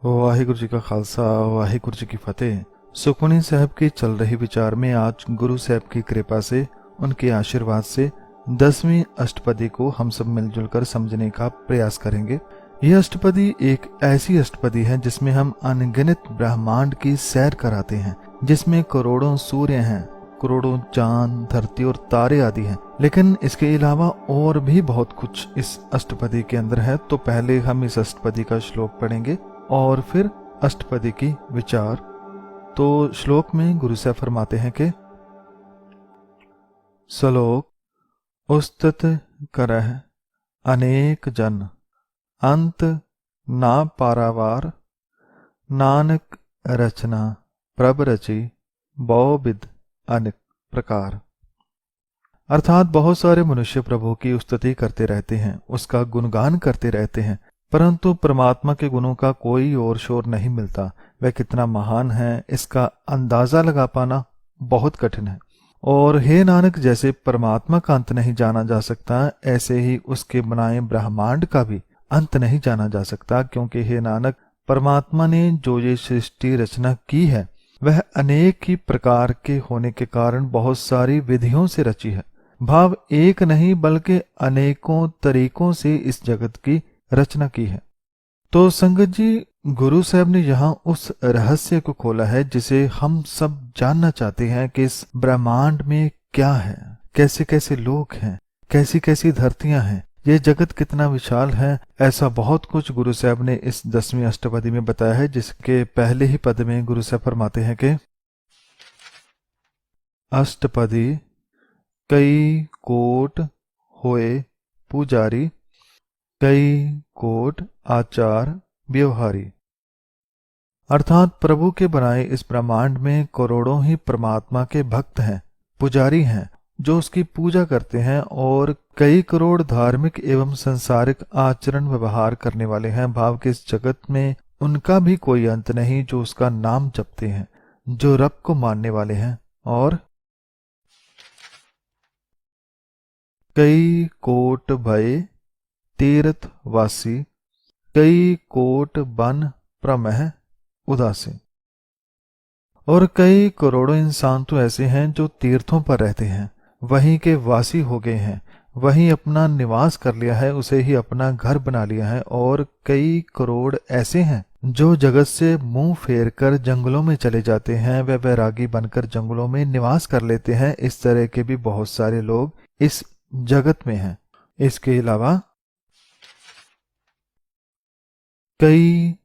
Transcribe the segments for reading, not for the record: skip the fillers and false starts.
वाहिगुरु जी का खालसा वाहिगुरु जी की फतेह। सुखमनी साहब की चल रही विचार में आज गुरु साहब की कृपा से, उनके आशीर्वाद से 10वीं अष्टपदी को हम सब मिलजुल कर समझने का प्रयास करेंगे। यह अष्टपदी एक ऐसी अष्टपदी है जिसमें हम अनगिनत ब्रह्मांड की सैर कराते हैं, जिसमें करोड़ों सूर्य हैं, करोड़ों चांद, धरती और तारे आदि हैं। लेकिन इसके अलावा और भी बहुत कुछ इस अष्टपदी के अंदर है। तो पहले हम इस अष्टपदी का श्लोक पढ़ेंगे और फिर अष्टपदी की विचार। तो श्लोक में गुरु साहब फरमाते हैं कि श्लोक उस्तत करह अनेक जन अंत ना पारावार, नानक रचना प्रभ रची बहुविध अनेक प्रकार। अर्थात बहुत सारे मनुष्य प्रभु की स्तुति करते रहते हैं, उसका गुणगान करते रहते हैं, परंतु परमात्मा के गुणों का कोई और शोर नहीं मिलता। वह कितना महान है, इसका अंदाजा लगा पाना बहुत कठिन है। और हे नानक, जैसे परमात्मा का अंत नहीं जाना जा सकता, ऐसे ही उसके बनाए ब्रह्मांड का भी अंत नहीं जाना जा सकता। क्योंकि हे नानक, परमात्मा ने जो ये सृष्टि रचना की है वह अनेक ही प्रकार के होने के कारण बहुत सारी विधियों से रची है। भाव एक नहीं बल्कि अनेकों तरीकों से इस जगत की रचना की है। तो संगत जी, गुरु साहब ने यहाँ उस रहस्य को खोला है जिसे हम सब जानना चाहते हैं कि इस ब्रह्मांड में क्या है, कैसे कैसे लोग हैं, कैसी कैसी धरतियां हैं, ये जगत कितना विशाल है। ऐसा बहुत कुछ गुरु साहब ने इस 10वीं अष्टपदी में बताया है, जिसके पहले ही पद में गुरु साहब फरमाते हैं कि अष्टपदी कई कोट होए पुजारी, कई कोट आचार व्यवहारी। अर्थात प्रभु के बनाए इस ब्रह्मांड में करोड़ों ही परमात्मा के भक्त हैं, पुजारी हैं, जो उसकी पूजा करते हैं, और कई करोड़ धार्मिक एवं संसारिक आचरण व्यवहार करने वाले हैं। भाव के इस जगत में उनका भी कोई अंत नहीं जो उसका नाम जपते हैं, जो रब को मानने वाले हैं। और कई कोट भय तीर्थवासी, कई कोट बन प्रमह उदासी। और कई करोड़ों इंसान तो ऐसे हैं जो तीर्थों पर रहते हैं, वहीं के वासी हो गए हैं, वहीं अपना निवास कर लिया है, उसे ही अपना घर बना लिया है। और कई करोड़ ऐसे हैं जो जगत से मुंह फेर कर जंगलों में चले जाते हैं, वे वैरागी बनकर जंगलों में निवास कर लेते हैं। इस तरह के भी बहुत सारे लोग इस जगत में हैं। इसके अलावा कई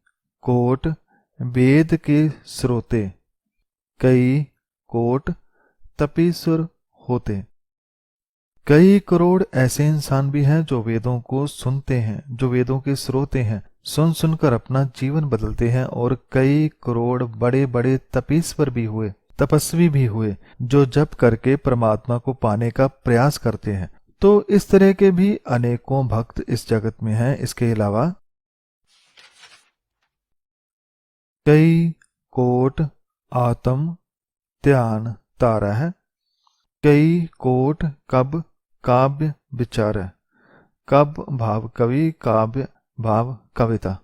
कोट वेद के श्रोते, कई कोट तपीसुर होते। कई करोड़ ऐसे इंसान भी हैं जो वेदों को सुनते हैं, जो वेदों के श्रोते हैं, सुन सुनकर अपना जीवन बदलते हैं। और कई करोड़ बड़े बड़े तपीश्वर भी हुए, तपस्वी भी हुए, जो जप करके परमात्मा को पाने का प्रयास करते हैं। तो इस तरह के भी अनेकों भक्त इस जगत में हैं। इसके अलावा कई कोट आत्म ध्यान तारा है, कई कोट कब काव्य विचार है। कब भाव कवि, काव्य भाव कविता।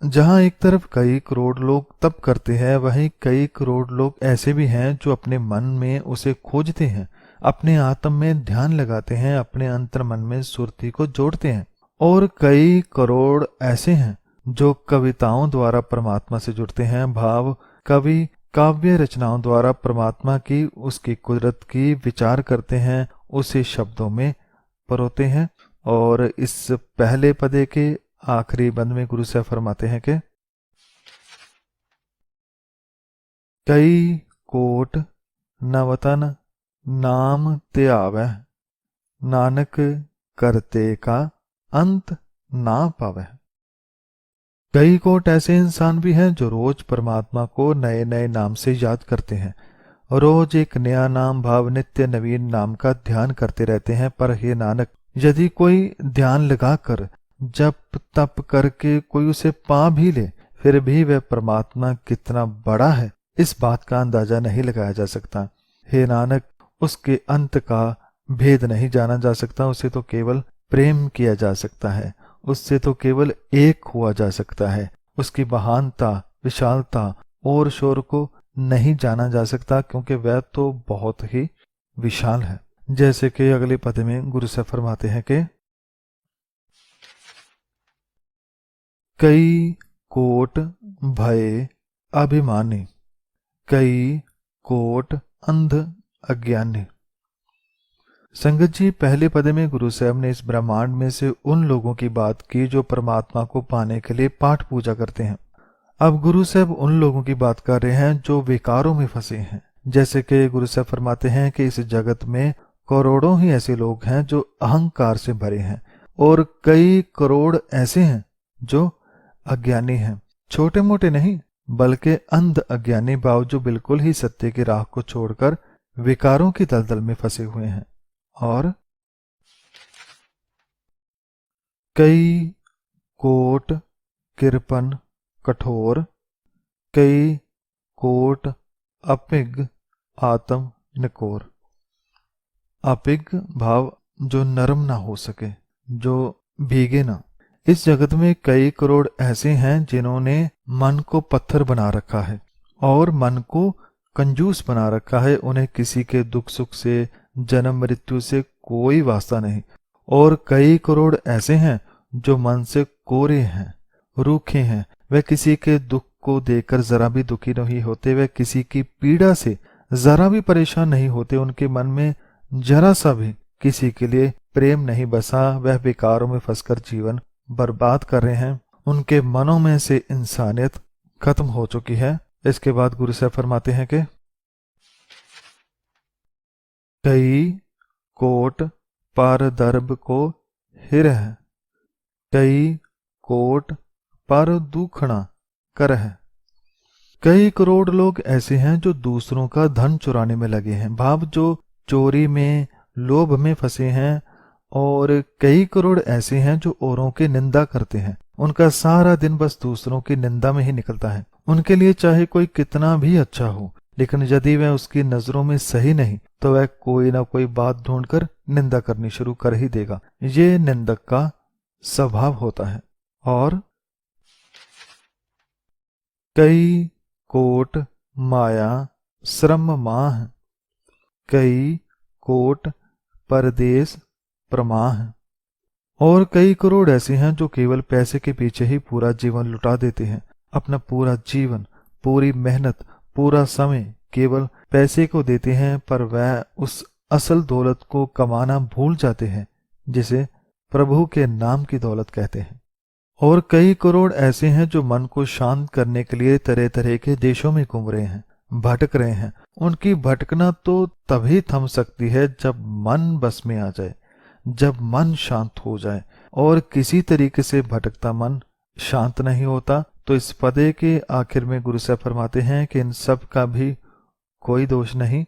जहां एक तरफ कई करोड़ लोग तप करते हैं, वहीं कई करोड़ लोग ऐसे भी हैं जो अपने मन में उसे खोजते हैं, अपने आत्म में ध्यान लगाते हैं, अपने अंतर मन में सुरती को जोड़ते हैं। और कई करोड़ ऐसे हैं जो कविताओं द्वारा परमात्मा से जुड़ते हैं। भाव कवि काव्य रचनाओं द्वारा परमात्मा की, उसकी कुदरत की विचार करते हैं, उसे शब्दों में परोते हैं। और इस पहले पदे के आखिरी बंद में गुरु साहब फरमाते हैं कि कई कोट नवतन नाम त्यावै, नानक करते का अंत ना पावे। कई कोट ऐसे इंसान भी हैं जो रोज परमात्मा को नए नए नाम से याद करते हैं, रोज एक नया नाम भाव नित्य नवीन नाम का ध्यान करते रहते हैं। पर हे नानक, यदि कोई ध्यान लगाकर जप तप करके कोई उसे पा भी ले, फिर भी वह परमात्मा कितना बड़ा है, इस बात का अंदाजा नहीं लगाया जा सकता। हे नानक, उसके अंत का भेद नहीं जाना जा सकता, उसे तो केवल प्रेम किया जा सकता है, उससे तो केवल एक हुआ जा सकता है। उसकी महानता, विशालता और शोर को नहीं जाना जा सकता, क्योंकि वह तो बहुत ही विशाल है। जैसे कि अगले पद में गुरु साहब फरमाते हैं कि कई कोट भय अभिमानी, कई कोट अंध अज्ञानी। संगत जी, पहले पद में गुरु साहब ने इस ब्रह्मांड में से उन लोगों की बात की जो परमात्मा को पाने के लिए पाठ पूजा करते हैं। अब गुरु साहब उन लोगों की बात कर रहे हैं जो विकारों में फंसे हैं। जैसे कि गुरु साहब फरमाते हैं कि इस जगत में करोड़ों ही ऐसे लोग हैं जो अहंकार से भरे हैं, और कई करोड़ ऐसे हैं जो अज्ञानी हैं। छोटे मोटे नहीं, बल्कि अंध अज्ञानी भाव, जो बिल्कुल ही सत्य की राह को छोड़कर विकारों की दलदल में फंसे हुए हैं। और कई कोट कृपन कठोर, कई कोट अपिग आत्म निकोर। अपिग भाव जो नरम ना हो सके, जो भीगे ना। इस जगत में कई करोड़ ऐसे हैं जिन्होंने मन को पत्थर बना रखा है और मन को कंजूस बना रखा है। उन्हें किसी के दुख सुख से, जन्म मृत्यु से कोई वास्ता नहीं। और कई करोड़ ऐसे हैं जो मन से कोरे हैं, रूखे हैं। वे किसी के दुख को देखकर जरा भी दुखी नहीं होते, वे किसी की पीड़ा से जरा भी परेशान नहीं होते। उनके मन में जरा सा भी किसी के लिए प्रेम नहीं बसा। वह विकारों में फंसकर जीवन बर्बाद कर रहे हैं। उनके मनों में से इंसानियत खत्म हो चुकी है। इसके बाद गुरु साहब फरमाते हैं कि कई कोट पर दर्भ को हिरह, कई कोट पर दुखना करह। कई करोड़ लोग ऐसे हैं जो दूसरों का धन चुराने में लगे हैं, भाव जो चोरी में, लोभ में फंसे हैं। और कई करोड़ ऐसे हैं जो औरों की निंदा करते हैं। उनका सारा दिन बस दूसरों की निंदा में ही निकलता है। उनके लिए चाहे कोई कितना भी अच्छा हो, लेकिन यदि वह उसकी नजरों में सही नहीं तो वह कोई ना कोई बात ढूंढकर निंदा करनी शुरू कर ही देगा। ये निंदक का स्वभाव होता है। और कई कोट माया श्रम माह, कई कोट परदेश प्रमाह। और कई करोड़ ऐसे हैं जो केवल पैसे के पीछे ही पूरा जीवन लुटा देते हैं। अपना पूरा जीवन, पूरी मेहनत, पूरा समय केवल पैसे को देते हैं, पर वह उस असल दौलत को कमाना भूल जाते हैं जिसे प्रभु के नाम की दौलत कहते हैं। और कई करोड़ ऐसे हैं जो मन को शांत करने के लिए तरह तरह के देशों में घूम रहे हैं, भटक रहे हैं। उनकी भटकना तो तभी थम सकती है जब मन बस में आ जाए, जब मन शांत हो जाए। और किसी तरीके से भटकता मन शांत नहीं होता। तो इस पदे के आखिर में गुरु साहब फरमाते हैं कि इन सब का भी कोई दोष नहीं।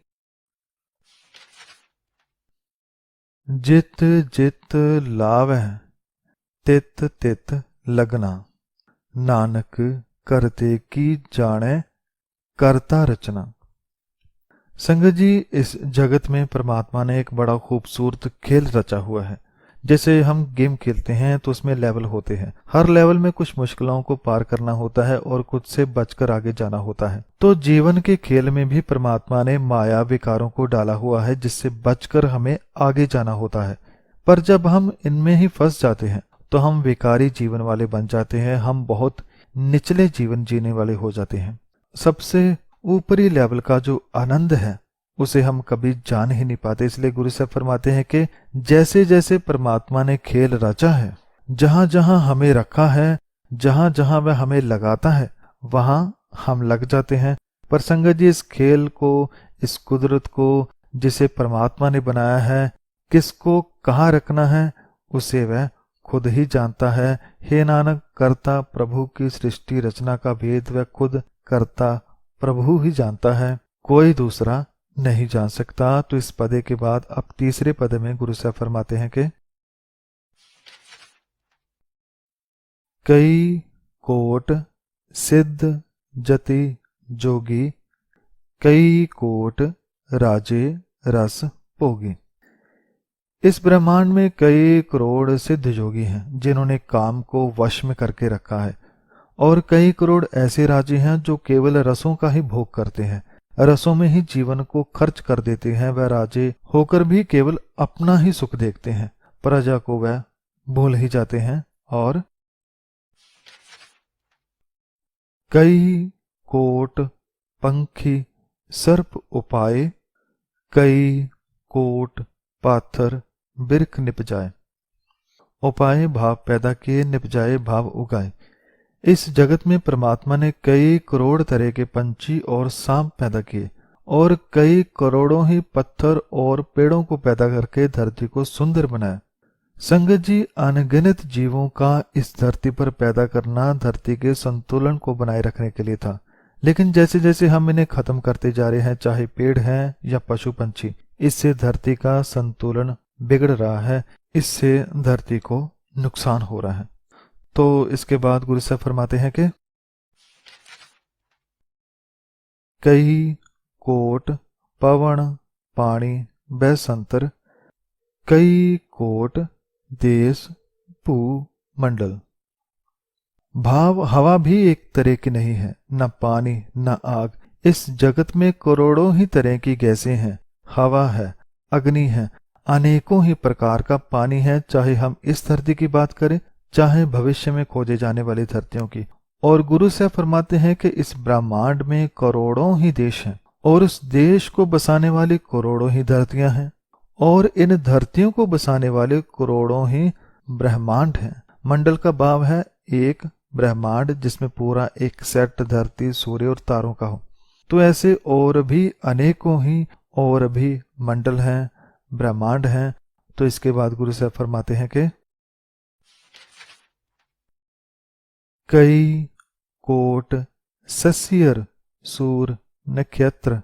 जित जित लावह तित तित लगना, नानक करते की जाने करता रचना। संगत जी, इस जगत में परमात्मा ने एक बड़ा खूबसूरत खेल रचा हुआ है। जैसे हम गेम खेलते हैं तो उसमें लेवल होते हैं। हर लेवल में कुछ मुश्किलों को पार करना होता है और कुछ से बचकर आगे जाना होता है। तो जीवन के खेल में भी परमात्मा ने माया विकारों को डाला हुआ है, जिससे बचकर हमें आगे जाना होता है। पर जब हम इनमें ही फंस जाते हैं तो हम विकारी जीवन वाले बन जाते हैं। हम बहुत निचले जीवन जीने वाले हो जाते हैं। सबसे ऊपरी लेवल का जो आनंद है उसे हम कभी जान ही नहीं पाते। इसलिए गुरु साहब फरमाते हैं कि जैसे जैसे परमात्मा ने खेल रचा है, जहां जहां हमें रखा है, जहां जहां वह हमें लगाता है, वहां हम लग जाते हैं। पर संगत जी, इस खेल को, इस कुदरत को जिसे परमात्मा ने बनाया है, किसको कहाँ रखना है उसे वह खुद ही जानता है। हे नानक, करता प्रभु की सृष्टि रचना का भेद वह खुद करता प्रभु ही जानता है, कोई दूसरा नहीं जान सकता। तो इस पदे के बाद अब तीसरे पद में गुरु साहब फरमाते हैं कि कई कोट सिद्ध जति जोगी, कई कोट राजे रस भोगी। इस ब्रह्मांड में कई करोड़ सिद्ध योगी हैं जिन्होंने काम को वश में करके रखा है और कई करोड़ ऐसे राजे हैं जो केवल रसों का ही भोग करते हैं, रसों में ही जीवन को खर्च कर देते हैं। वह राजे होकर भी केवल अपना ही सुख देखते हैं, प्रजा को वह भूल ही जाते हैं। और कई कोट पंखी सर्प उपाय, कई कोट पाथर बिरख निपजाए। उपाय भाव पैदा किए, निपजाए भाव उगाए। इस जगत में परमात्मा ने कई करोड़ तरह के पंछी और सांप पैदा किए और कई करोड़ों ही पत्थर और पेड़ों को पैदा करके धरती को सुंदर बनाया। संगत जी, अनगिनत जीवों का इस धरती पर पैदा करना धरती के संतुलन को बनाए रखने के लिए था। लेकिन जैसे जैसे हम इन्हें खत्म करते जा रहे हैं, चाहे पेड़ हैं या पशु पंछी, इससे धरती का संतुलन बिगड़ रहा है, इससे धरती को नुकसान हो रहा है। तो इसके बाद गुरु साहब फरमाते हैं कि कई कोट पवन पानी बैसंतर, कई कोट देश भू मंडल। भाव हवा भी एक तरह की नहीं है, न पानी न आग। इस जगत में करोड़ों ही तरह की गैसें हैं। हवा है, अग्नि है, अनेकों ही प्रकार का पानी है, चाहे हम इस धरती की बात करें चाहे भविष्य में खोजे जाने वाली धरतियों की। और गुरु साहब फरमाते हैं कि इस ब्रह्मांड में करोड़ों ही देश हैं और उस देश को बसाने वाली करोड़ों ही धरतियां हैं और इन धरतियों को बसाने वाले करोड़ों ही ब्रह्मांड हैं। मंडल का भाव है एक ब्रह्मांड, जिसमें पूरा एक सेट धरती सूर्य और तारों का हो। तो ऐसे और भी अनेकों ही और भी मंडल हैं, ब्रह्मांड हैं। तो इसके बाद गुरु साहब फरमाते हैं कि कई कोट सस्यर सूर नक्षत्र,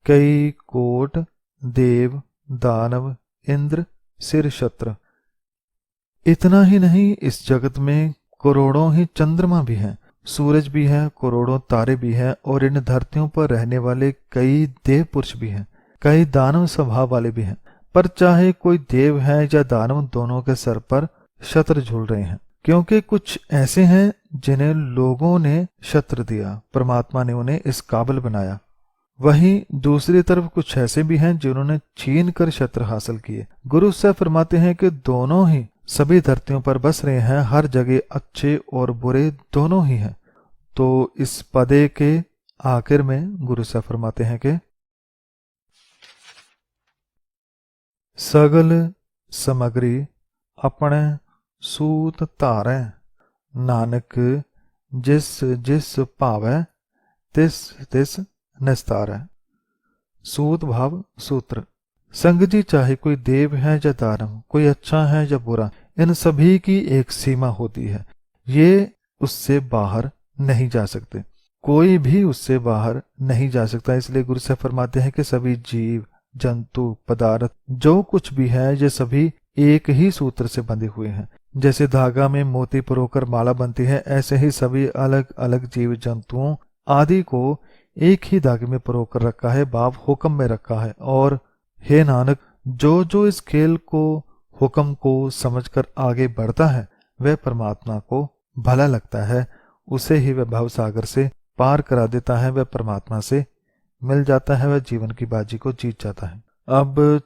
कई कोट देव दानव इंद्र सिर शत्र। इतना ही नहीं, इस जगत में करोड़ों ही चंद्रमा भी हैं, सूरज भी है, करोड़ों तारे भी हैं और इन धरतियों पर रहने वाले कई देव पुरुष भी हैं, कई दानव स्वभाव वाले भी हैं। पर चाहे कोई देव है या दानव, दोनों के सर पर शत्र झूल रहे हैं, क्योंकि कुछ ऐसे हैं जिन्हें लोगों ने शत्र दिया, परमात्मा ने उन्हें इस काबिल बनाया। वहीं दूसरी तरफ कुछ ऐसे भी हैं जिन्होंने छीन कर शत्र हासिल किए। गुरु साहब फरमाते हैं कि दोनों ही सभी धरतियों पर बस रहे हैं, हर जगह अच्छे और बुरे दोनों ही हैं। तो इस पदे के आखिर में गुरु साहब फरमाते हैं कि सगल समग्री अपने सूत धारै, नानक जिस जिस भावै तिस तिस निस्तारै। सूत भाव सूत्र। संग जी, चाहे कोई देव है या दानव, कोई अच्छा है या बुरा, इन सभी की एक सीमा होती है। ये उससे बाहर नहीं जा सकते, कोई भी उससे बाहर नहीं जा सकता। इसलिए गुरु साहब फरमाते हैं कि सभी जीव जंतु पदार्थ जो कुछ भी है, ये सभी एक ही सूत्र से बंधे हुए हैं। जैसे धागा में मोती परोकर माला बनती है, ऐसे ही सभी अलग अलग जीव जंतुओं आदि को एक ही धागे में परोकर रखा है, बाप हुक्म में रखा है। और हे नानक, जो जो इस खेल को हुक्म को समझकर आगे बढ़ता है, वह परमात्मा को भला लगता है, उसे ही वह भव सागर से पार करा देता है, वह परमात्मा से मिल जाता है, वह जीवन की बाजी को जीत जाता है। अब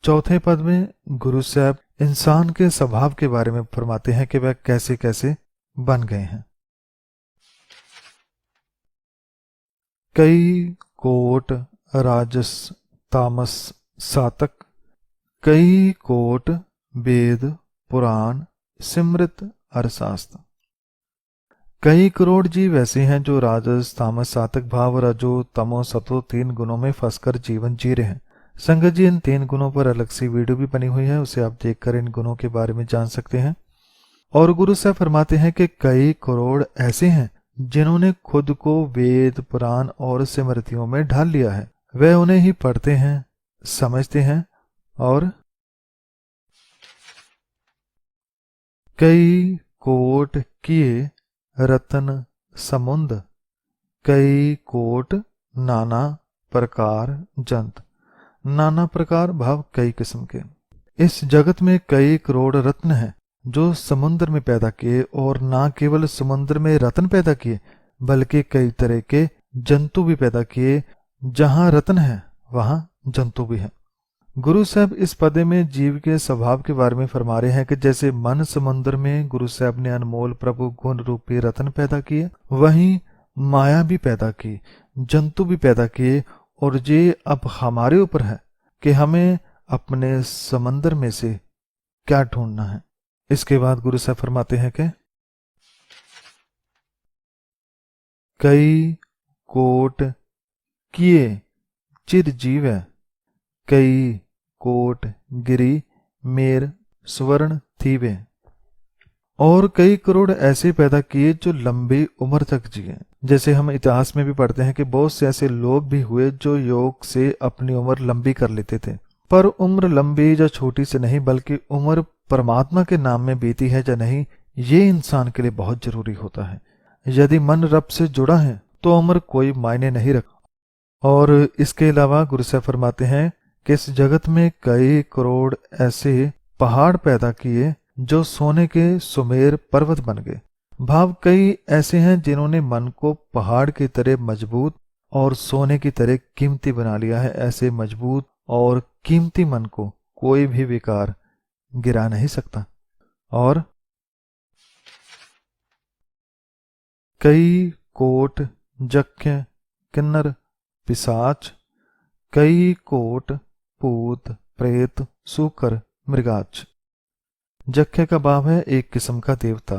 चौथे पद में गुरु साहब इंसान के स्वभाव के बारे में फरमाते हैं कि वह कैसे कैसे बन गए हैं। कई कोट राजस तामस सातक, कई कोट वेद पुराण सिमृत अरशास्त्र। कई करोड़ जीव ऐसे हैं जो राजस तामस सातक भाव रजो तमो सतो तीन गुणों में फंसकर जीवन जी रहे हैं। संगत जी, इन तीन गुणों पर अलग सी वीडियो भी बनी हुई है, उसे आप देखकर इन गुणों के बारे में जान सकते हैं। और गुरु साहब फरमाते हैं कि कई करोड़ ऐसे हैं जिन्होंने खुद को वेद पुराण और स्मृतियों में ढाल लिया है, वे उन्हें ही पढ़ते हैं, समझते हैं। और कई कोट किए रतन समुंद, कई कोट नाना प्रकार जंत। नाना प्रकार भाव कई किस्म के। इस जगत में कई करोड़ रत्न हैं जो समुद्र में पैदा किए, और ना केवल समुद्र में रत्न पैदा किए बल्कि कई तरह के जंतु भी पैदा किए। जहां रत्न है वहां जंतु भी है। गुरु साहब इस पदे में जीव के स्वभाव के बारे में फरमा रहे हैं कि जैसे मन समुद्र में गुरु साहब ने अनमोल प्रभु गुण रूपी रत्न पैदा किए, वहीं माया भी पैदा की, जंतु भी पैदा किए, और ये अब हमारे ऊपर है कि हमें अपने समंदर में से क्या ढूंढना है। इसके बाद गुरु साहब फरमाते हैं कि कई कोट किए चिरजीव है, कई कोट गिरी मेर स्वर्ण थीवे। और कई करोड़ ऐसे पैदा किए जो लंबी उम्र तक जिए। जैसे हम इतिहास में भी पढ़ते हैं कि बहुत से ऐसे लोग भी हुए जो योग से अपनी उम्र लंबी कर लेते थे। पर उम्र लंबी या छोटी से नहीं, बल्कि उम्र परमात्मा के नाम में बीती है या नहीं, ये इंसान के लिए बहुत जरूरी होता है। यदि मन रब से जुड़ा है तो उम्र कोई मायने नहीं रखता। और इसके अलावा गुरु साहब फरमाते हैं कि इस जगत में कई करोड़ ऐसे पहाड़ पैदा किए जो सोने के सुमेर पर्वत बन गए। भाव कई ऐसे हैं जिन्होंने मन को पहाड़ की तरह मजबूत और सोने की तरह कीमती बना लिया है। ऐसे मजबूत और कीमती मन को कोई भी विकार गिरा नहीं सकता। और कई कोट जख्य किन्नर पिशाच, कई कोट पूत प्रेत सूकर मृगाच। जख्य का भाव है एक किस्म का देवता,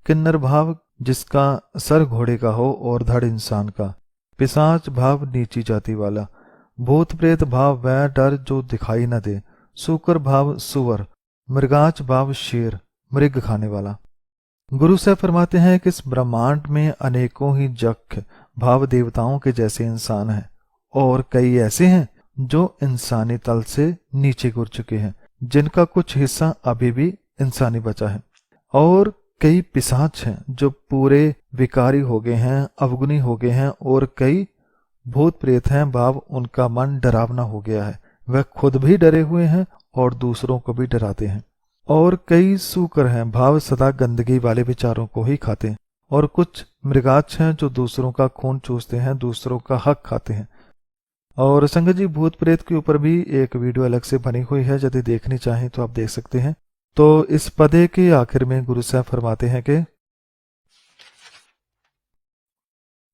किन्नर भाव जिसका सर घोड़े का हो और धड़ इंसान का, पिशाच भाव नीची जाति वाला, भूत प्रेत भाव वह डर जो दिखाई न दे, सूकर भाव सुअर, मृगाच भाव शेर मृग खाने वाला। गुरु साहब फरमाते हैं कि इस ब्रह्मांड में अनेकों ही जख्य भाव देवताओं के जैसे इंसान हैं, और कई ऐसे हैं जो इंसानी तल से नीचे गिर चुके हैं, जिनका कुछ हिस्सा अभी भी इंसानी बचा है। और कई पिशाच हैं जो पूरे विकारी हो गए हैं, अवगुणी हो गए हैं, और कई भूत प्रेत हैं भाव उनका मन डरावना हो गया है, वह खुद भी डरे हुए हैं और दूसरों को भी डराते हैं। और कई सूकर हैं भाव सदा गंदगी वाले विचारों को ही खाते हैं। और कुछ मृगाच हैं जो दूसरों का खून चूसते हैं, दूसरों का हक खाते हैं। और संगत जी, भूत प्रेत के ऊपर भी एक वीडियो अलग से बनी हुई है, यदि देखनी चाहें तो आप देख सकते हैं। तो इस पदे के आखिर में गुरु साहब फरमाते हैं कि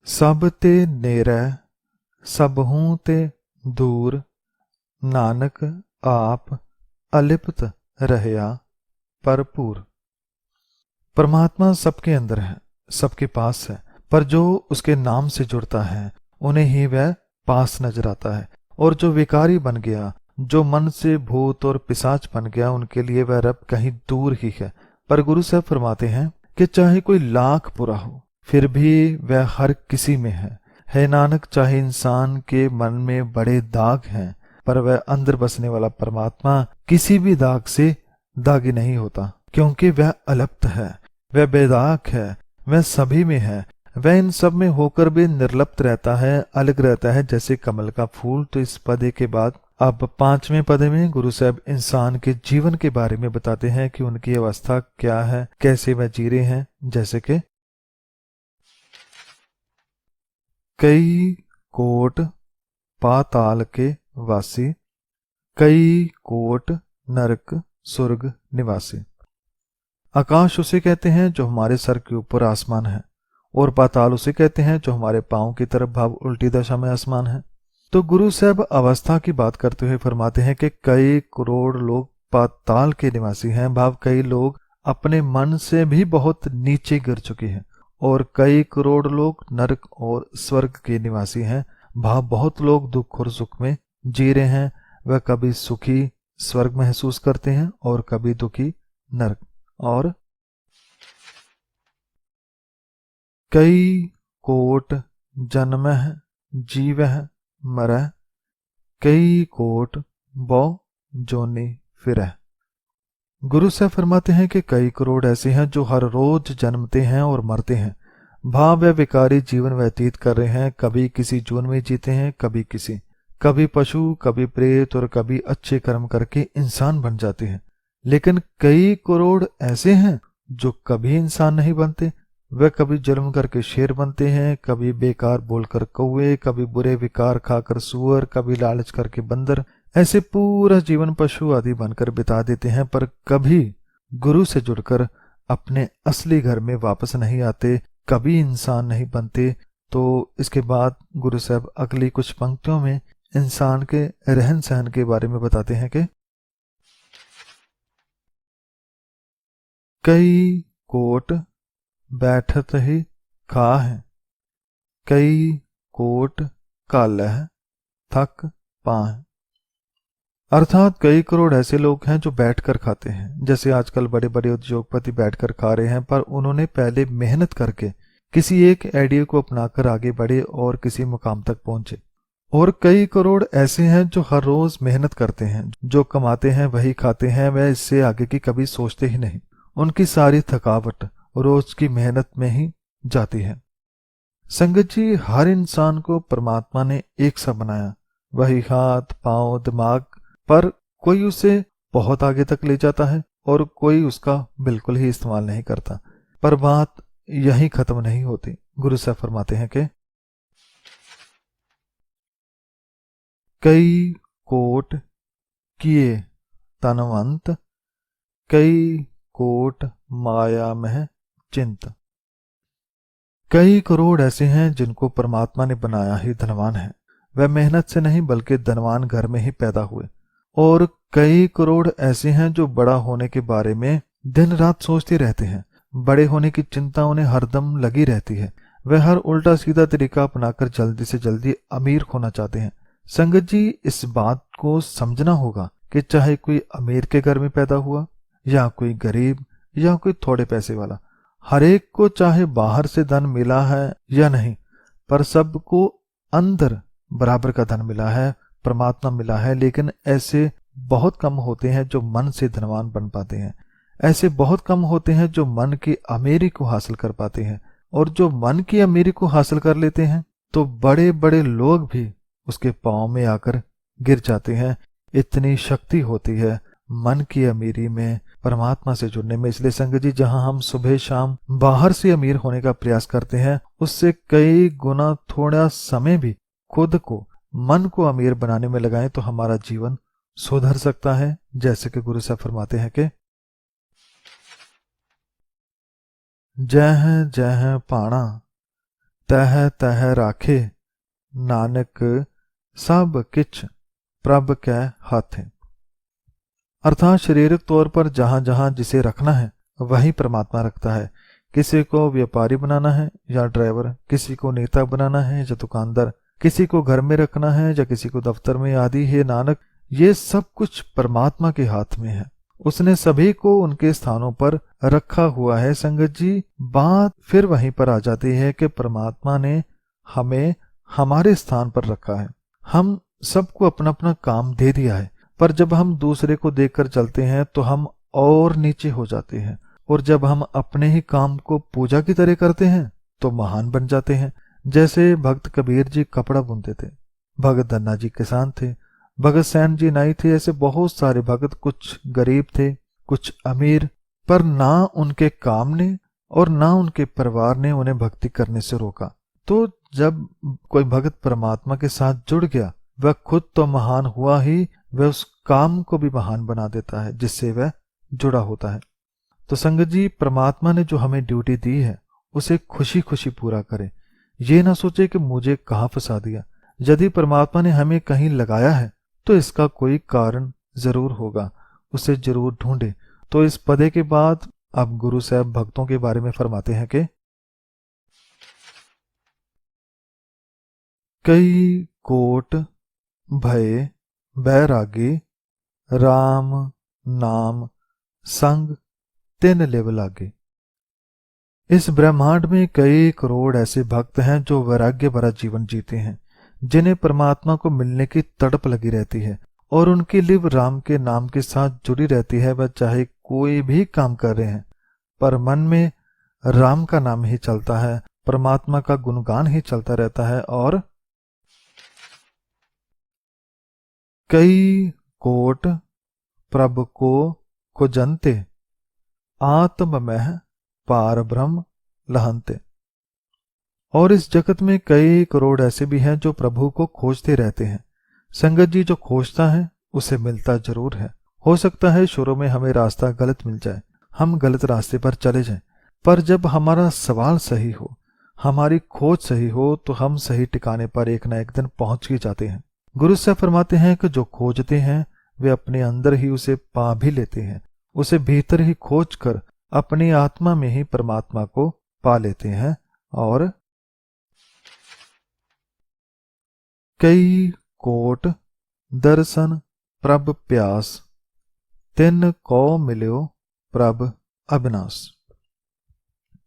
सब ते नेरै सबहू ते दूर, नानक आप अलिप्त रहया भरपूर। परमात्मा सबके अंदर है, सबके पास है, पर जो उसके नाम से जुड़ता है उन्हें ही वह पास नजर आता है। और जो विकारी बन गया, जो मन से भूत और पिशाच बन गया, उनके लिए वह रब कहीं दूर ही है। पर गुरु साहब फरमाते हैं कि चाहे कोई लाख बुरा हो फिर भी वह हर किसी में है नानक। चाहे इंसान के मन में बड़े दाग हैं, पर वह अंदर बसने वाला परमात्मा किसी भी दाग से दागी नहीं होता, क्योंकि वह अलप्त है, वह बेदाग है, वह सभी में है, वह इन सब में होकर भी निर्लिप्त रहता है, अलग रहता है जैसे कमल का फूल। तो इस पदे के बाद अब 5वें पदे में गुरु साहब इंसान के जीवन के बारे में बताते हैं कि उनकी अवस्था क्या है, कैसे वह जी रहे हैं। जैसे कि कई कोट पाताल के वासी, कई कोट नरक स्वर्ग निवासी। आकाश उसे कहते हैं जो हमारे सर के ऊपर आसमान है, और पाताल उसे कहते हैं जो हमारे पांव की तरफ भाव उल्टी दशा में आसमान है। तो गुरु साहब अवस्था की बात करते हुए फरमाते हैं कि कई करोड़ लोग पाताल के निवासी हैं, भाव कई लोग अपने मन से भी बहुत नीचे गिर चुके हैं, और कई करोड़ लोग नरक और स्वर्ग के निवासी हैं, भाव बहुत लोग दुख और सुख में जी रहे हैं। वह कभी सुखी स्वर्ग महसूस करते हैं और कभी दुखी नरक। और कई कोट जन्मह जीवह मरह, कई कोट बौ जोनी फिरह। गुरु साहब फरमाते हैं कि कई करोड़ ऐसे हैं जो हर रोज जन्मते हैं और मरते हैं, भाव व विकारी जीवन व्यतीत कर रहे हैं। कभी किसी जून में जीते हैं, कभी पशु, कभी प्रेत, और कभी अच्छे कर्म करके इंसान बन जाते हैं। लेकिन कई करोड़ ऐसे हैं जो कभी इंसान नहीं बनते। वे कभी जुल्म करके शेर बनते हैं, कभी बेकार बोलकर कौवे, कभी बुरे विकार खाकर सूअर, कभी लालच करके बंदर। ऐसे पूरा जीवन पशु आदि बनकर बिता देते हैं, पर कभी गुरु से जुड़कर अपने असली घर में वापस नहीं आते, कभी इंसान नहीं बनते। तो इसके बाद गुरु साहब अगली कुछ पंक्तियों में इंसान के रहन सहन के बारे में बताते हैं कि कई कोट बैठत ही खाह, कई कोट कालह थक पाह। अर्थात कई करोड़ ऐसे लोग हैं जो बैठकर खाते हैं, जैसे आजकल बड़े बड़े उद्योगपति बैठकर खा रहे हैं, पर उन्होंने पहले मेहनत करके किसी एक आइडिया को अपनाकर आगे बढ़े और किसी मुकाम तक पहुंचे। और कई करोड़ ऐसे हैं जो हर रोज मेहनत करते हैं, जो कमाते हैं वही खाते हैं, वह इससे आगे की कभी सोचते ही नहीं। उनकी सारी थकावट रोज की मेहनत में ही जाती है। संगत जी, हर इंसान को परमात्मा ने एक सा बनाया, वही हाथ पांव दिमाग, पर कोई उसे बहुत आगे तक ले जाता है और कोई उसका बिल्कुल ही इस्तेमाल नहीं करता। पर बात यहीं खत्म नहीं होती। गुरु साहब फरमाते हैं कि कई कोट किए तनवंत, कई कोट माया में चिंत। कई करोड़ ऐसे हैं जिनको परमात्मा ने बनाया ही धनवान है। वह मेहनत से नहीं बल्कि धनवान घर में ही पैदा हुए। और कई करोड़ ऐसे हैं जो बड़ा होने के बारे में दिन रात सोचते रहते हैं। बड़े होने की चिंता उन्हें हरदम लगी रहती है। वह हर उल्टा सीधा तरीका अपनाकर जल्दी से जल्दी अमीर होना चाहते हैं। संगत जी, इस बात को समझना होगा कि चाहे कोई अमीर के घर में पैदा हुआ या कोई गरीब या कोई थोड़े पैसे वाला, हर एक को चाहे बाहर से धन मिला है या नहीं, पर सबको अंदर बराबर का धन मिला है, परमात्मा मिला है। लेकिन ऐसे बहुत कम होते हैं जो मन से धनवान बन पाते हैं। ऐसे बहुत कम होते हैं जो मन की अमीरी को हासिल कर पाते हैं। और जो मन की अमीरी को हासिल कर लेते हैं तो बड़े बड़े लोग भी उसके पांव में आकर गिर जाते हैं। इतनी शक्ति होती है मन की अमीरी में, परमात्मा से जुड़ने में। इसलिए संगत जी, जहां हम सुबह शाम बाहर से अमीर होने का प्रयास करते हैं, उससे कई गुना थोड़ा समय भी खुद को, मन को अमीर बनाने में लगाएं तो हमारा जीवन सुधर सकता है। जैसे कि गुरु साहब फरमाते हैं कि जह जह पाणा तह तह राखे, नानक सब किछ प्रभ कै हाथे। अर्थात शारीरिक तौर पर जहां जहां जिसे रखना है वही परमात्मा रखता है। किसी को व्यापारी बनाना है या ड्राइवर, किसी को नेता बनाना है या दुकानदार, किसी को घर में रखना है या किसी को दफ्तर में आदि। है नानक, ये सब कुछ परमात्मा के हाथ में है। उसने सभी को उनके स्थानों पर रखा हुआ है। संगत जी, बात फिर वहीं पर आ जाती है कि परमात्मा ने हमें हमारे स्थान पर रखा है। हम सबको अपना अपना काम दे दिया है, पर जब हम दूसरे को देखकर चलते हैं तो हम और नीचे हो जाते हैं। और जब हम अपने ही काम को पूजा की तरह करते हैं तो महान बन जाते हैं। जैसे भक्त कबीर जी कपड़ा बुनते थे, भगत धन्ना जी किसान थे, भगत सैन जी नाई थे। ऐसे बहुत सारे भगत, कुछ गरीब थे कुछ अमीर, पर ना उनके काम ने और ना उनके परिवार ने उन्हें भक्ति करने से रोका। तो जब कोई भगत परमात्मा के साथ जुड़ गया, वह खुद तो महान हुआ ही, वह उस काम को भी महान बना देता है जिससे वह जुड़ा होता है। तो संगत जी, परमात्मा ने जो हमें ड्यूटी दी है उसे खुशी खुशी पूरा करें। ये ना सोचे कि मुझे कहाँ फंसा दिया। यदि परमात्मा ने हमें कहीं लगाया है तो इसका कोई कारण जरूर होगा, उसे जरूर ढूंढे। तो इस पदे के बाद अब गुरु साहब भक्तों के बारे में फरमाते हैं कि कई कोट भय बैरागी, राम नाम संग तिन लिव लागे। इस ब्रह्मांड में कई करोड़ ऐसे भक्त हैं जो वैराग्य भरा जीवन जीते हैं, जिन्हें परमात्मा को मिलने की तड़प लगी रहती है और उनकी लिव राम के नाम के साथ जुड़ी रहती है। वह चाहे कोई भी काम कर रहे हैं पर मन में राम का नाम ही चलता है, परमात्मा का गुणगान ही चलता रहता है। और कई कोट प्रभु को कुजंते आत्ममह पार ब्रह्म लहंते। और इस जगत में कई करोड़ ऐसे भी हैं जो प्रभु को खोजते रहते हैं। संगत जी, जो खोजता है उसे मिलता जरूर है। हो सकता है शुरू में हमें रास्ता गलत मिल जाए, हम गलत रास्ते पर चले जाएं, पर जब हमारा सवाल सही हो, हमारी खोज सही हो, तो हम सही ठिकाने पर एक न एक दिन पहुंच ही जाते हैं। गुरु साहब फरमाते हैं कि जो खोजते हैं वे अपने अंदर ही उसे पा भी लेते हैं, उसे भीतर ही खोज कर अपनी आत्मा में ही परमात्मा को पा लेते हैं। और कई कोट दर्शन प्रभ प्यास, तिन को मिल्यो प्रभ अविनाश।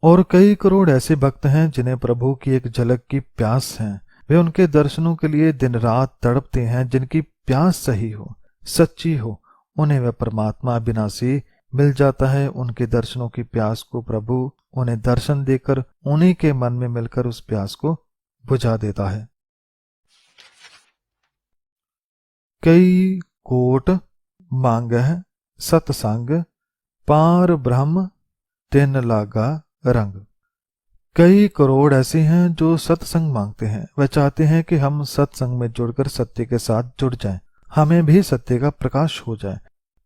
और कई करोड़ ऐसे भक्त हैं जिन्हें प्रभु की एक झलक की प्यास है। वे उनके दर्शनों के लिए दिन रात तड़पते हैं। जिनकी प्यास सही हो, सच्ची हो, उन्हें वह परमात्मा अविनाशी मिल जाता है। उनके दर्शनों की प्यास को प्रभु उन्हें दर्शन देकर उन्हीं के मन में मिलकर उस प्यास को बुझा देता है। कई कोट मांगह सतसंग, पार ब्रह्म तिन लागा रंग। कई करोड़ ऐसे हैं जो सत्संग मांगते हैं। वह चाहते हैं कि हम सत्संग में जुड़कर सत्य के साथ जुड़ जाएं, हमें भी सत्य का प्रकाश हो जाए।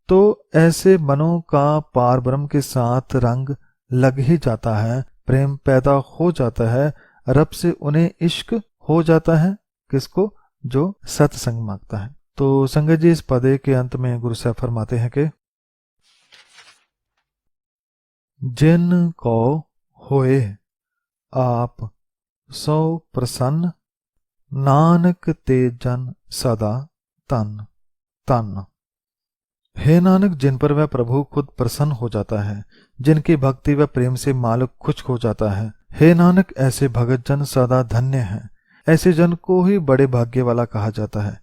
तो ऐसे मनों का पार ब्रह्म के साथ रंग लग ही जाता है, प्रेम पैदा हो जाता है, रब से उन्हें इश्क हो जाता है। किसको? जो सत्संग मांगता है। तो संगत जी, इस पदे के अंत में गुरु साहब फरमाते हैं कि जिन को होए आप सो प्रसन्न, नानक ते जन सदा तन तन। हे नानक, जिन पर वह प्रभु खुद प्रसन्न हो जाता है, जिनकी भक्ति व प्रेम से मालिक खुश हो जाता है, हे नानक, ऐसे भगत जन सदा धन्य हैं। ऐसे जन को ही बड़े भाग्य वाला कहा जाता है।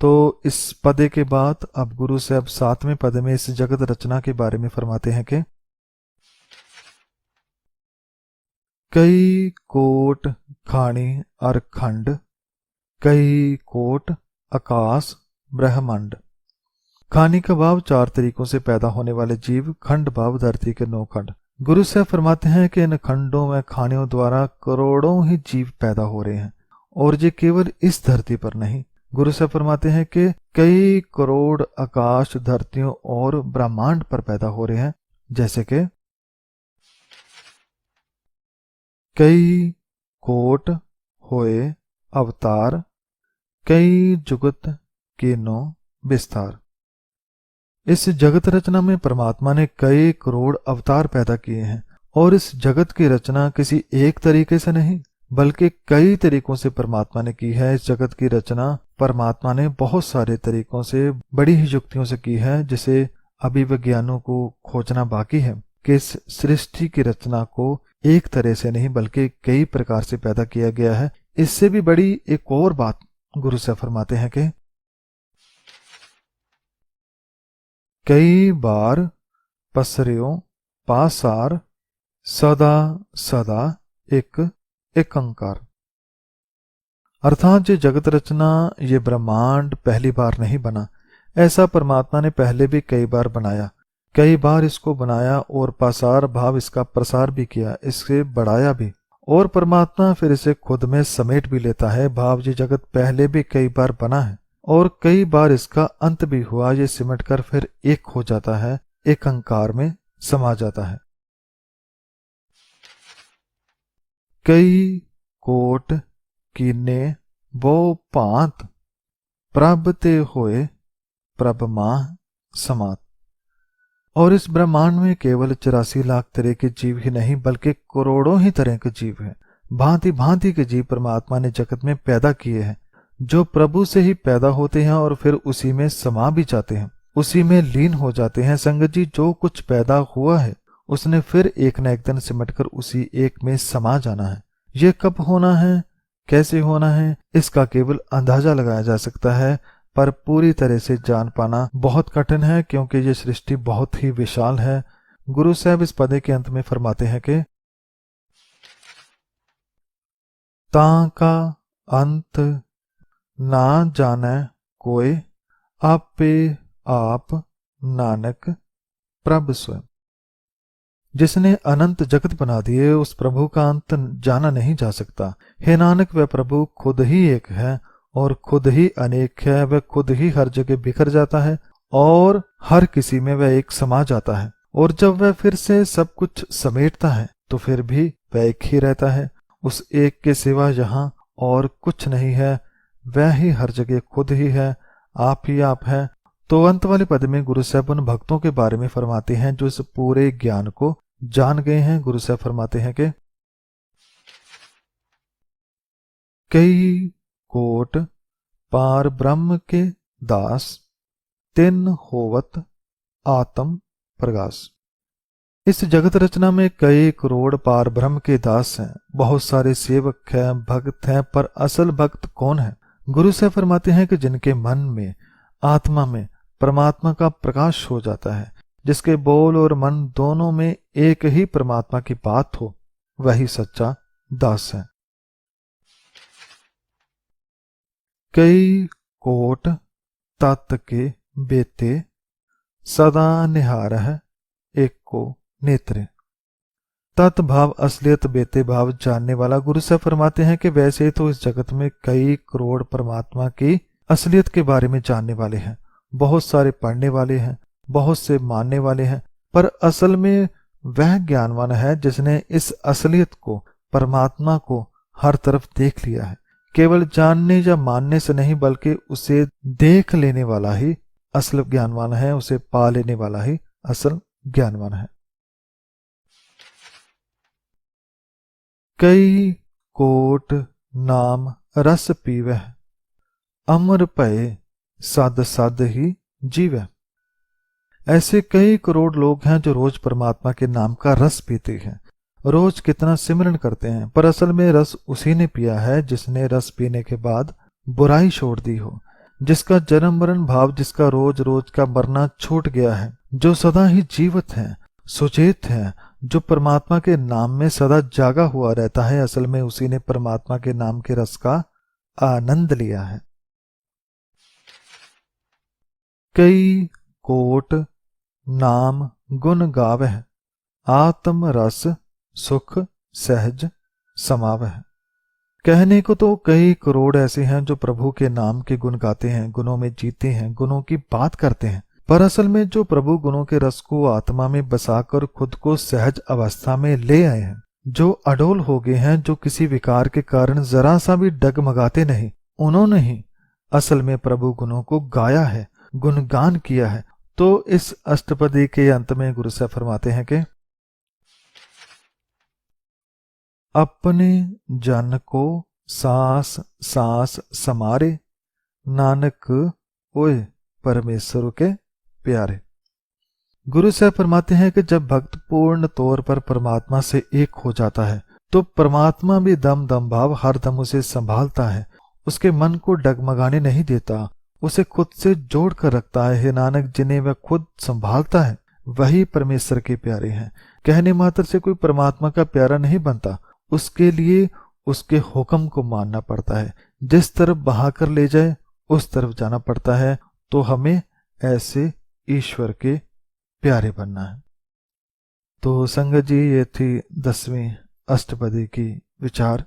तो इस पदे के बाद अब गुरु साहब 7वें पद में इस जगत रचना के बारे में फरमाते हैं कि कई कोट खानी और खंड, कई कोट आकाश ब्रह्मांड। खानी का भाव 4 तरीकों से पैदा होने वाले जीव, खंड भाव धरती के 9 खंड। गुरु साहब फरमाते हैं कि इन खंडों में खानियों द्वारा करोड़ों ही जीव पैदा हो रहे हैं, और ये केवल इस धरती पर नहीं। गुरु साहब फरमाते हैं कि कई करोड़ आकाश, धरतियों और ब्रह्मांड पर पैदा हो रहे हैं। जैसे कि कई कोट होए अवतार, कई जुगत के 9 विस्तार। इस जगत रचना में परमात्मा ने कई करोड़ अवतार पैदा किए हैं, और इस जगत की रचना किसी एक तरीके से नहीं बल्कि कई तरीकों से परमात्मा ने की है। इस जगत की रचना परमात्मा ने बहुत सारे तरीकों से, बड़ी ही युक्तियों से की है, जिसे अभी विज्ञानों को खोजना बाकी है कि इस सृष्टि की रचना को एक तरह से नहीं बल्कि कई प्रकार से पैदा किया गया है। इससे भी बड़ी एक और बात गुरु से फरमाते हैं कि कई बार पसरियों पासार, सदा सदा एक अंकार। अर्थात ये जगत रचना, ये ब्रह्मांड पहली बार नहीं बना। ऐसा परमात्मा ने पहले भी कई बार बनाया, कई बार इसको बनाया और पासार भाव इसका प्रसार भी किया, इससे बढ़ाया भी, और परमात्मा फिर इसे खुद में समेट भी लेता है। भाव ये जगत पहले भी कई बार बना है और कई बार इसका अंत भी हुआ। ये सिमट कर फिर एक हो जाता है, एक अंकार में समा जाता है। कई कोट कीने वो पांत, प्रभ ते होए प्रभ माह समात। और इस ब्रह्मांड में केवल 84 लाख तरह के जीव ही नहीं बल्कि करोड़ों ही तरह के जीव हैं। भांति भांति के जीव परमात्मा ने जगत में पैदा किए हैं, जो प्रभु से ही पैदा होते हैं और फिर उसी में समा भी जाते हैं, उसी में लीन हो जाते हैं। संगत जी, जो कुछ पैदा हुआ है उसने फिर एक न एक दिन सिमटकर उसी एक में समा जाना है। ये कब होना है, कैसे होना है, इसका केवल अंदाजा लगाया जा सकता है, पर पूरी तरह से जान पाना बहुत कठिन है, क्योंकि ये सृष्टि बहुत ही विशाल है। गुरु साहब इस पदे के अंत में फरमाते हैं कि ता का अंत ना जाने कोई, आपे आप नानक प्रभु स्वयं। जिसने अनंत जगत बना दिए उस प्रभु का अंत जाना नहीं जा सकता। हे नानक, वह प्रभु खुद ही एक है और खुद ही अनेक है। वह खुद ही हर जगह बिखर जाता है और हर किसी में वह एक समा जाता है। और जब वह फिर से सब कुछ समेटता है तो फिर भी वह एक ही रहता है। उस एक के सिवा यहाँ और कुछ नहीं है। वह ही हर जगह खुद ही है, आप ही आप है। तो अंत वाले पद में गुरु साहब उन भक्तों के बारे में फरमाते हैं जो इस पूरे ज्ञान को जान गए हैं। गुरु साहब फरमाते हैं कि कई कोट पार ब्रह्म के दास, तिन होवत आत्म प्रकाश। इस जगत रचना में कई करोड़ पार ब्रह्म के दास हैं, बहुत सारे सेवक हैं, भक्त हैं, पर असल भक्त कौन है? गुरु साहब फरमाते हैं कि जिनके मन में, आत्मा में परमात्मा का प्रकाश हो जाता है, जिसके बोल और मन दोनों में एक ही परमात्मा की बात हो, वही सच्चा दास है। कई कोट तत् के बेते, सदा निहार है एक को नेत्र। तत्भाव असलियत, बेते भाव जानने वाला। गुरु साहब फरमाते हैं कि वैसे तो इस जगत में कई करोड़ परमात्मा की असलियत के बारे में जानने वाले हैं, बहुत सारे पढ़ने वाले हैं, बहुत से मानने वाले हैं, पर असल में वह ज्ञानवान है जिसने इस असलियत को, परमात्मा को हर तरफ देख लिया है। केवल जानने या मानने से नहीं बल्कि उसे देख लेने वाला ही असल ज्ञानवान है, उसे पा लेने वाला ही असल ज्ञानवान है। कई कोट नाम रस पीवह, अमर भय सद सद ही जीवह। ऐसे कई करोड़ लोग हैं जो रोज परमात्मा के नाम का रस पीते हैं, रोज कितना सिमरन करते हैं, पर असल में रस उसी ने पिया है जिसने रस पीने के बाद बुराई छोड़ दी हो, जिसका जन्म मरण भाव, जिसका रोज रोज का मरना छूट गया है, जो सदा ही जीवित है, सुचेत है, जो परमात्मा के नाम में सदा जागा हुआ रहता है। असल में उसी ने परमात्मा के नाम के रस का आनंद लिया है। कई कोट नाम गुण गावह, आत्म रस सुख सहज समावह। कहने को तो कई करोड़ ऐसे हैं जो प्रभु के नाम के गुण गाते हैं, गुणों में जीते हैं, गुणों की बात करते हैं, पर असल में जो प्रभु गुणों के रस को आत्मा में बसाकर खुद को सहज अवस्था में ले आए हैं, जो अडोल हो गए हैं, जो किसी विकार के कारण जरा सा भी डगमगाते नहीं, उन्होंने ही असल में प्रभु गुणों को गाया है, गुणगान किया है। तो इस अष्टपदी के अंत में गुरु साहब फरमाते हैं कि अपने जन को सांस सांस समारे, नानक ओए परमेश्वर के प्यारे। गुरु साहब फरमाते हैं कि जब भक्त पूर्ण तौर पर परमात्मा से एक हो जाता है तो परमात्मा भी दम दम भाव हर दम उसे संभालता है, उसके मन को डगमगाने नहीं देता, उसे खुद से जोड़ कर रखता है। हे नानक, जिन्हें वह खुद संभालता है वही परमेश्वर के प्यारे हैं। कहने मात्र से कोई परमात्मा का प्यारा नहीं बनता, उसके लिए उसके हुक्म को मानना पड़ता है, जिस तरफ बहाकर ले जाए उस तरफ जाना पड़ता है। तो हमें ऐसे ईश्वर के प्यारे बनना है। तो संगत जी, ये थी 10वीं अष्टपदी की विचार।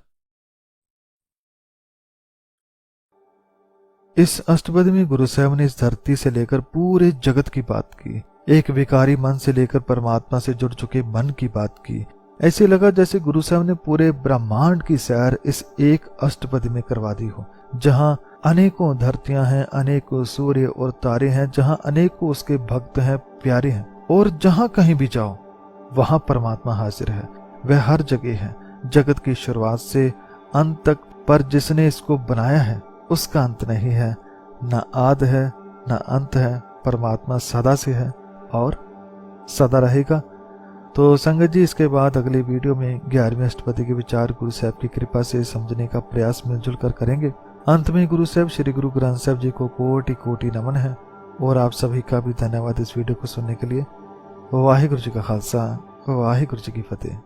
इस अष्टपदी में गुरु साहब ने इस धरती से लेकर पूरे जगत की बात की, एक विकारी मन से लेकर परमात्मा से जुड़ चुके मन की बात की। ऐसे लगा जैसे गुरु साहब ने पूरे ब्रह्मांड की सैर इस एक अष्टपदी में करवा दी हो, जहां अनेकों धरतियां हैं, अनेकों सूर्य और तारे हैं, जहां अनेकों उसके भक्त हैं, प्यारे हैं, और जहां कहीं भी जाओ वहां परमात्मा हाजिर है। वह हर जगह है, जगत की शुरुआत से अंत तक, पर जिसने इसको बनाया है उसका अंत नहीं है, न आद है न अंत है। परमात्मा सदा से है और सदा रहेगा। तो संगत जी, इसके बाद अगले वीडियो में 11वीं अष्टपदी के विचार गुरु साहब की कृपा से समझने का प्रयास मिलजुल कर करेंगे। अंत में गुरु साहब श्री गुरु ग्रंथ साहब जी को कोटि कोटि नमन है, और आप सभी का भी धन्यवाद इस वीडियो को सुनने के लिए। वाहिगुरु जी का खालसा, वाहिगुरु जी की फतेह।